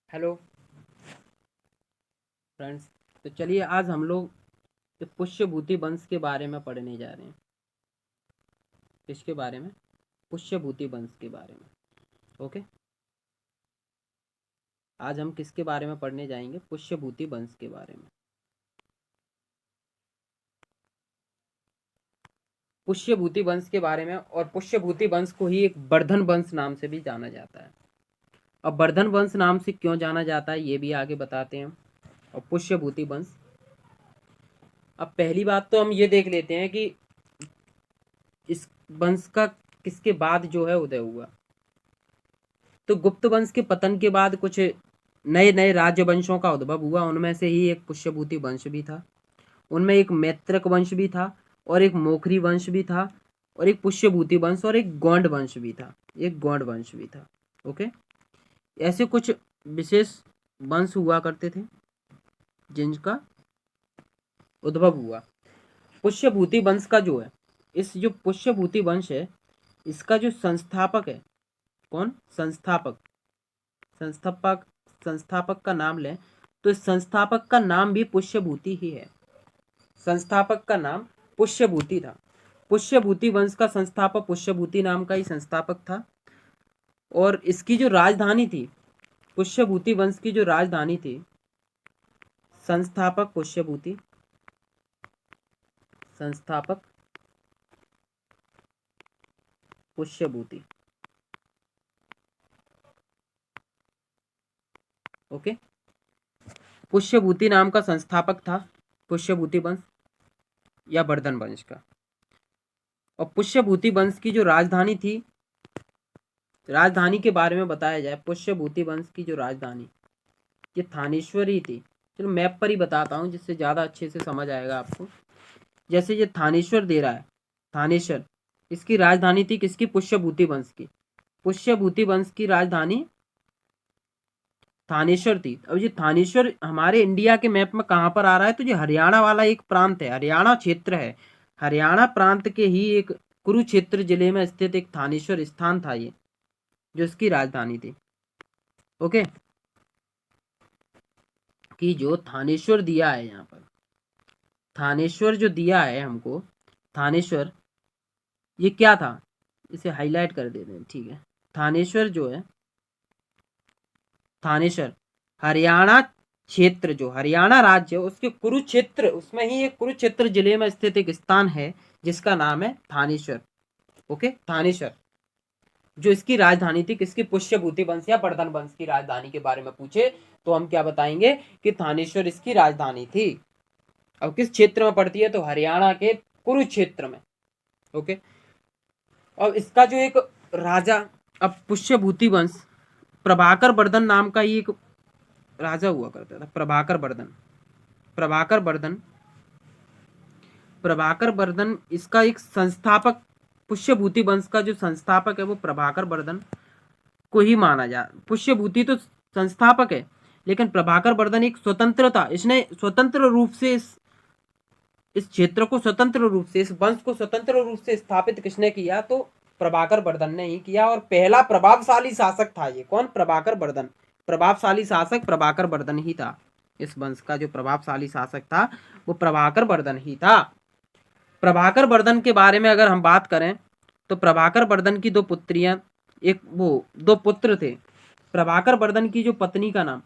Hello friends. तो चलिए आज हम लोग पुष्यभूति वंश के बारे में पढ़ने जा रहे हैं। किसके बारे में? पुष्यभूति वंश के बारे में। ओके, आज हम किसके बारे में पढ़ने जाएंगे? पुष्यभूति वंश के बारे में। पुष्यभूति वंश के बारे में। और पुष्यभूति वंश को ही एक वर्धन वंश नाम से भी जाना जाता है। अब वर्धन वंश नाम से क्यों जाना जाता है ये भी आगे बताते हैं। और पुष्यभूति वंश, अब पहली बात तो हम ये देख लेते हैं कि इस वंश का किसके बाद जो है उदय हुआ। तो गुप्त वंश के पतन के बाद कुछ नए नए राज्य वंशों का उद्भव हुआ। उनमें से ही एक पुष्यभूति वंश भी था। उनमें एक मैत्रक वंश भी था, और एक मोखरी वंश भी था, और एक पुष्यभूति वंश, और एक गौंड वंश भी था। एक गौंड वंश भी था। ओके, ऐसे कुछ विशेष वंश हुआ करते थे जिनका उद्भव हुआ। पुष्यभूति वंश का जो है, इस जो पुष्यभूति वंश है, इसका जो संस्थापक है, कौन? संस्थापक। संस्थापक संस्थापक का नाम लें तो इस संस्थापक का नाम भी पुष्यभूति ही है। संस्थापक का नाम पुष्यभूति था। पुष्यभूति वंश का संस्थापक पुष्यभूति नाम का ही संस्थापक था। और इसकी जो राजधानी थी, पुष्यभूति वंश की जो राजधानी थी, संस्थापक पुष्यभूति, संस्थापक पुष्यभूति। ओके, पुष्यभूति नाम का संस्थापक था पुष्यभूति वंश या वर्धन वंश का। और पुष्यभूति वंश की जो राजधानी थी, राजधानी के बारे में बताया जाए, पुष्यभूति वंश की जो राजधानी ये थानेश्वरी थी। चलो मैप पर ही बताता हूँ जिससे ज़्यादा अच्छे से समझ आएगा आपको। जैसे ये थानेश्वर दे रहा है, थानेश्वर, इसकी राजधानी थी किसकी? पुष्यभूति वंश की। पुष्यभूति वंश की राजधानी थानेश्वर थी। अब ये थानेश्वर हमारे इंडिया के मैप में कहाँ पर आ रहा है? तो ये हरियाणा वाला एक प्रांत है, हरियाणा क्षेत्र है। हरियाणा प्रांत के ही एक कुरुक्षेत्र जिले में स्थित एक थानेश्वर स्थान था ये, जो इसकी राजधानी थी। ओके, कि जो थानेश्वर दिया है यहाँ पर, थानेश्वर जो दिया है हमको, थानेश्वर ये क्या था? इसे हाईलाइट कर देते हैं, ठीक है। थानेश्वर जो है, थानेश्वर हरियाणा क्षेत्र, जो हरियाणा राज्य है उसके कुरुक्षेत्र, उसमें ही एक कुरुक्षेत्र जिले में स्थित एक स्थान है जिसका नाम है थानेश्वर। ओके, थानेश्वर जो इसकी राजधानी थी किसकी? पुष्यभूति वंश या वर्धन वंश की राजधानी के बारे में पूछे तो हम क्या बताएंगे कि थानेश्वर इसकी राजधानी थी। अब किस क्षेत्र में पड़ती है? तो हरियाणा के कुरुक्षेत्र में। ओके, और इसका जो एक राजा, अब पुष्यभूति वंश, प्रभाकर वर्धन नाम का ही एक राजा हुआ करता था। प्रभाकर वर्धन, प्रभाकर वर्धन, प्रभाकर वर्धन इसका एक संस्थापक, पुष्यभूति वंश का जो संस्थापक है वो प्रभाकर वर्धन को ही माना जा। पुष्यभूति तो संस्थापक है, लेकिन प्रभाकर वर्धन एक स्वतंत्र था। इसने स्वतंत्र रूप से इस क्षेत्र को स्वतंत्र रूप से, इस वंश को स्वतंत्र रूप से स्थापित किसने किया? तो प्रभाकर वर्धन ने ही किया। और पहला प्रभावशाली शासक था ये। कौन? प्रभाकर वर्धन। प्रभावशाली शासक प्रभाकर वर्धन ही था। इस वंश का जो प्रभावशाली शासक था वो प्रभाकर वर्धन ही था। प्रभाकर वर्धन के बारे में अगर हम बात करें तो प्रभाकर वर्धन की दो पुत्रियां, एक वो दो पुत्र थे। प्रभाकर वर्धन की जो पत्नी का नाम,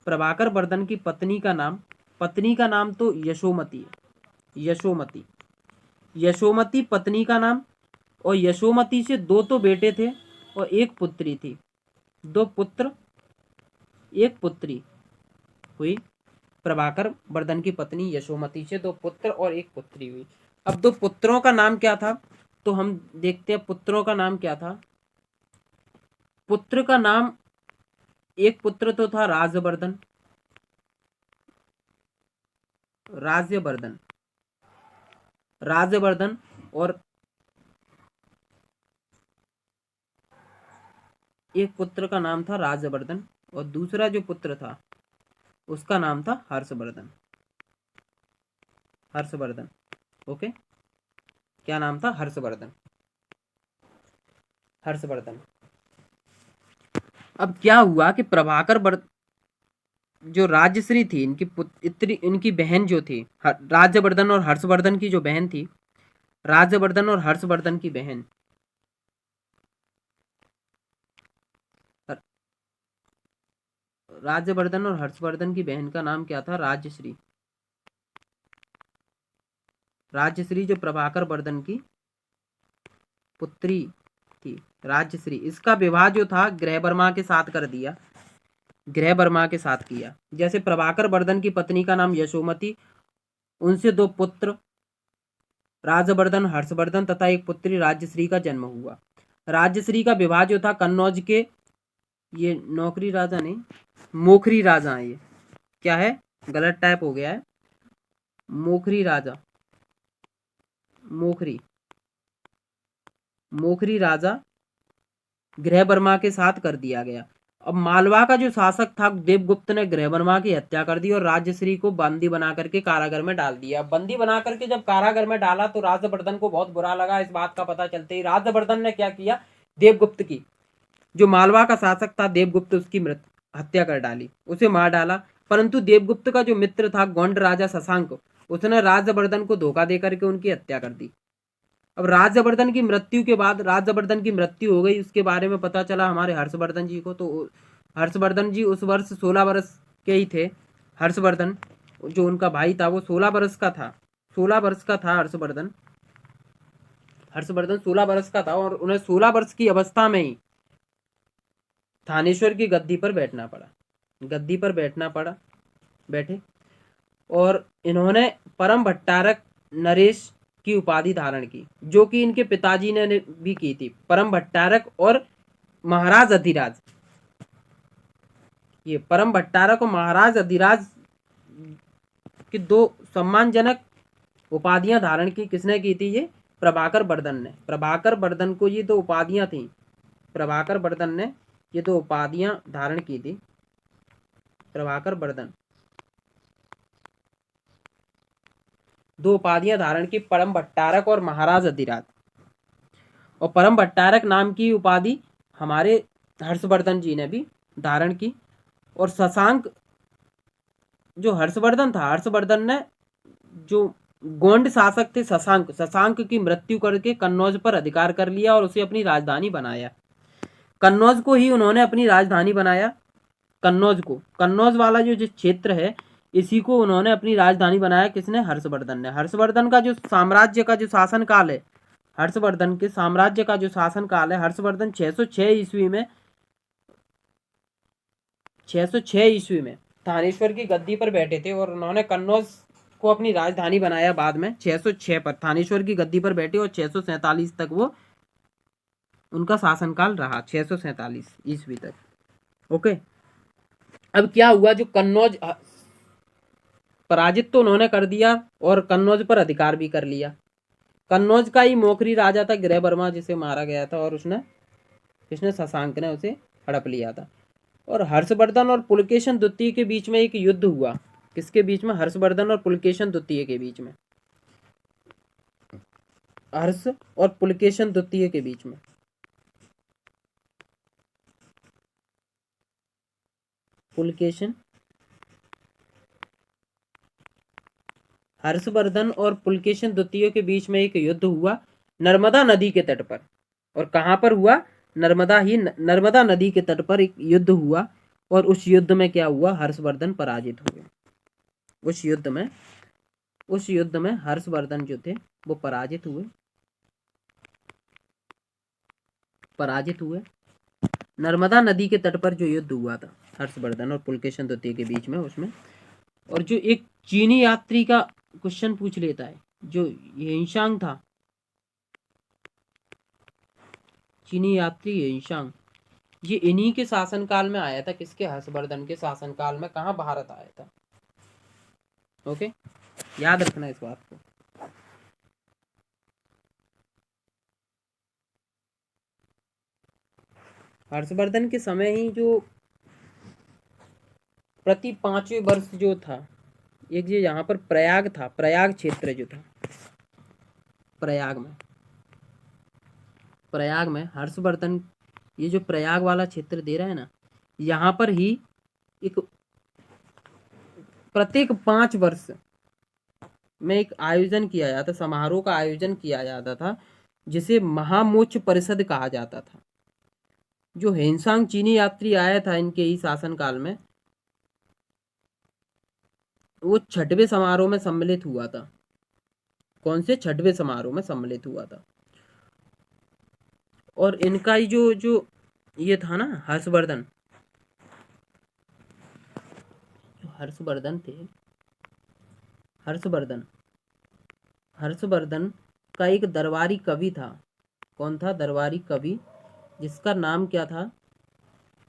प्रभाकर वर्धन की पत्नी का नाम, पत्नी का नाम तो यशोमती है। यशोमती, यशोमती पत्नी का नाम। और यशोमती से दो तो बेटे थे और एक पुत्री थी। दो पुत्र एक पुत्री हुई। प्रभाकर वर्धन की पत्नी यशोमती से दो पुत्र और एक पुत्री हुई। अब दो पुत्रों का नाम क्या था? तो हम देखते हैं पुत्रों का नाम क्या था। पुत्र का नाम, एक पुत्र तो था राजवर्धन, राज्यवर्धन, राज्यवर्धन। और एक पुत्र का नाम था राज्यवर्धन, और दूसरा जो पुत्र था उसका नाम था हर्षवर्धन। हर्षवर्धन। ओके, क्या नाम था? हर्षवर्धन। हर्षवर्धन। अब क्या हुआ कि जो राजश्री थी, इनकी बहन जो थी, राज्यवर्धन और हर्षवर्धन की जो बहन थी, राज्यवर्धन और हर्षवर्धन की बहन, राज्यवर्धन और हर्षवर्धन की बहन का नाम क्या था? राजश्री। राजश्री जो प्रभाकर वर्धन की पुत्री थी, राजश्री। इसका विवाह जो था गृह वर्मा के साथ कर दिया, गृह वर्मा के साथ किया। जैसे प्रभाकर वर्धन की पत्नी का नाम यशोमती, उनसे 2 पुत्र राजवर्धन, हर्षवर्धन तथा एक पुत्री राजश्री का जन्म हुआ। राजश्री का विवाह जो था कन्नौज के, ये नौकरी राजा नहीं, मोखरी राजा है, ये क्या है, गलत टाइप हो गया है, मोखरी राजा, मोखरी, मोखरी राजा गृह वर्मा के साथ कर दिया गया। अब मालवा का जो शासक था देवगुप्त ने गृह वर्मा की हत्या कर दी और राजश्री को बंदी बना करके कारागार में डाल दिया। बंदी बना करके जब कारागार में डाला तो राजवर्धन को बहुत बुरा लगा। इस बात का पता चलते ही राजवर्धन ने क्या किया, देवगुप्त की, जो मालवा का शासक था देवगुप्त, उसकी हत्या कर डाली, उसे मार डाला। परंतु देवगुप्त का जो मित्र था गोंड राजा शशांक, उसने राजवर्धन को धोखा दे करके उनकी हत्या कर दी। अब राजवर्धन की मृत्यु के बाद, राजवर्धन की मृत्यु हो गई, उसके बारे में पता चला हमारे हर्षवर्धन जी को। तो हर्षवर्धन जी उस वर्ष 16 वर्ष के ही थे। हर्षवर्धन जो उनका भाई था वो 16 वर्ष का था, 16 वर्ष का था हर्षवर्धन। हर्षवर्धन 16 वर्ष का था और उन्हें 16 वर्ष की अवस्था में ही थानेश्वर की गद्दी पर बैठना पड़ा, गद्दी पर बैठना पड़ा, बैठे। और इन्होंने परम भट्टारक नरेश की उपाधि धारण की, जो कि इनके पिताजी ने भी की थी। परम भट्टारक और महाराज अधिराज, ये परम भट्टारक और महाराज अधिराज की 2 सम्मानजनक उपाधियां धारण की। किसने की थी? ये प्रभाकर वर्धन ने। प्रभाकर वर्धन को ये 2 उपाधियां थी, प्रभाकर वर्धन ने ये 2 उपाधियां धारण की थी। प्रभाकर वर्धन 2 उपाधियां धारण की, परम भट्टारक और महाराज अधिराज। और परम भट्टारक नाम की उपाधि हमारे हर्षवर्धन जी ने भी धारण की। और शशांक, जो हर्षवर्धन था, हर्षवर्धन ने जो गोंड शासक थे शशांक, शशांक की मृत्यु करके कन्नौज पर अधिकार कर लिया और उसे अपनी राजधानी बनाया। कन्नौज को ही उन्होंने अपनी राजधानी बनाया। कन्नौज को, कन्नौज वाला जो क्षेत्र है, इसी को उन्होंने अपनी राजधानी बनाया। किसने? हर्षवर्धन ने। हर्षवर्धन का जो साम्राज्य का जो शासन काल है, हर्षवर्धन के साम्राज्य का जो शासन काल है, हर्षवर्धन 606 ईस्वी में, 606 ईस्वी में थानेश्वर की गद्दी पर बैठे थे और उन्होंने कन्नौज को अपनी राजधानी बनाया। बाद में 606 पर थानेश्वर की गद्दी पर बैठे और 647 तक वो उनका शासनकाल रहा, 647 ईस्वी तक। ओके। अब क्या हुआ, जो कन्नौज पराजित तो उन्होंने कर दिया और कन्नौज पर अधिकार भी कर लिया। कन्नौज का ही मोखरी राजा था गृह वर्मा, जिसे मारा गया था और इसने शशांक ने उसे हड़प लिया था। और हर्षवर्धन और पुलकेशन द्वितीय के बीच में एक युद्ध हुआ। किसके बीच में? हर्षवर्धन और पुलकेशन द्वितीय के बीच में, हर्ष और पुलकेशन द्वितीय के बीच में। पुलकेशन, हर्षवर्धन और पुलकेशन द्वितीय के बीच में एक युद्ध हुआ नर्मदा नदी के तट पर। और कहां पर हुआ? नर्मदा नदी के तट पर एक युद्ध हुआ। और उस युद्ध में क्या हुआ? हर्षवर्धन पराजित हुए। उस युद्ध में हर्षवर्धन जो थे वो पराजित हुए। नर्मदा नदी के तट पर जो युद्ध हुआ था हर्षवर्धन और पुलकेशन द्वितीय के बीच में, उसमें। और जो एक चीनी यात्री का क्वेश्चन पूछ लेता है, जो येनशांग था, चीनी यात्री येनशांग, ये इन्हीं के शासनकाल में आया था। किसके? हर्षवर्धन के शासनकाल में। कहाँ? भारत आया था। ओके, याद रखना इस बात को। हर्षवर्धन के समय ही जो प्रति 5वें वर्ष जो था, एक जो यहाँ पर प्रयाग था, प्रयाग क्षेत्र जो था, प्रयाग में हर्षवर्धन, ये जो प्रयाग वाला क्षेत्र दे रहा है ना, यहाँ पर ही एक प्रत्येक 5 वर्ष में एक आयोजन किया जाता, समारोह का आयोजन किया जाता था, जिसे महामोक्ष परिषद कहा जाता था। जो हेनसांग चीनी यात्री आया था इनके ही शासनकाल में, वो 6वें समारोह में सम्मिलित हुआ था। कौन से 6वें समारोह में सम्मिलित हुआ था। और इनका ही जो जो ये था ना, हर्षवर्धन, जो हर्षवर्धन थे, हर्षवर्धन का एक दरबारी कवि था। कौन था दरबारी कवि? जिसका नाम क्या था?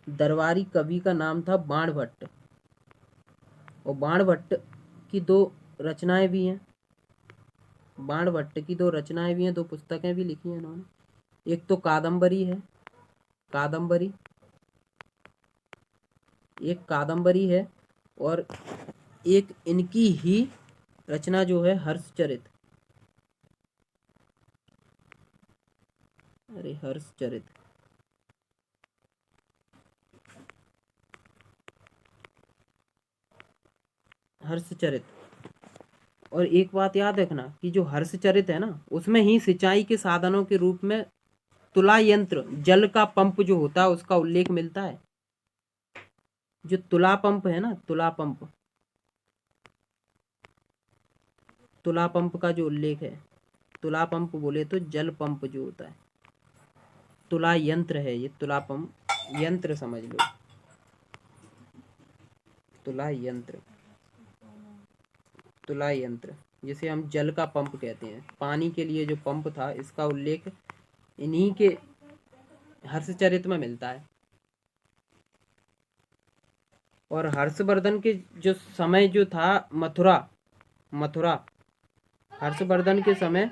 दरबारी कवि का नाम था बाणभट्ट। और बाणभट्ट की 2 रचनाएं भी हैं। बाणभट्ट की 2 रचनाएं भी हैं, 2 पुस्तकें भी लिखी हैं इन्होंने। एक तो कादम्बरी है, कादम्बरी, एक कादम्बरी है, और एक इनकी ही रचना जो है हर्षचरित। अरे हर्षचरित, हर्षचरित। और एक बात याद रखना कि जो हर्षचरित है ना, उसमें ही सिंचाई के साधनों के रूप में तुला यंत्र, जल का पंप जो होता है, उसका उल्लेख मिलता है। जो तुला पंप है ना, तुला पंप, तुला पंप का जो उल्लेख है, तुला पंप बोले तो जल पंप जो होता है, तुला यंत्र है ये, तुला पंप यंत्र समझ लो, तुला यंत्र, तुला यंत्र जिसे हम जल का पंप कहते हैं, पानी के लिए जो पंप था, इसका उल्लेख इन्हीं के हर्षचरित में मिलता है। और हर्षवर्धन के जो समय जो था, मथुरा, हर्षवर्धन के समय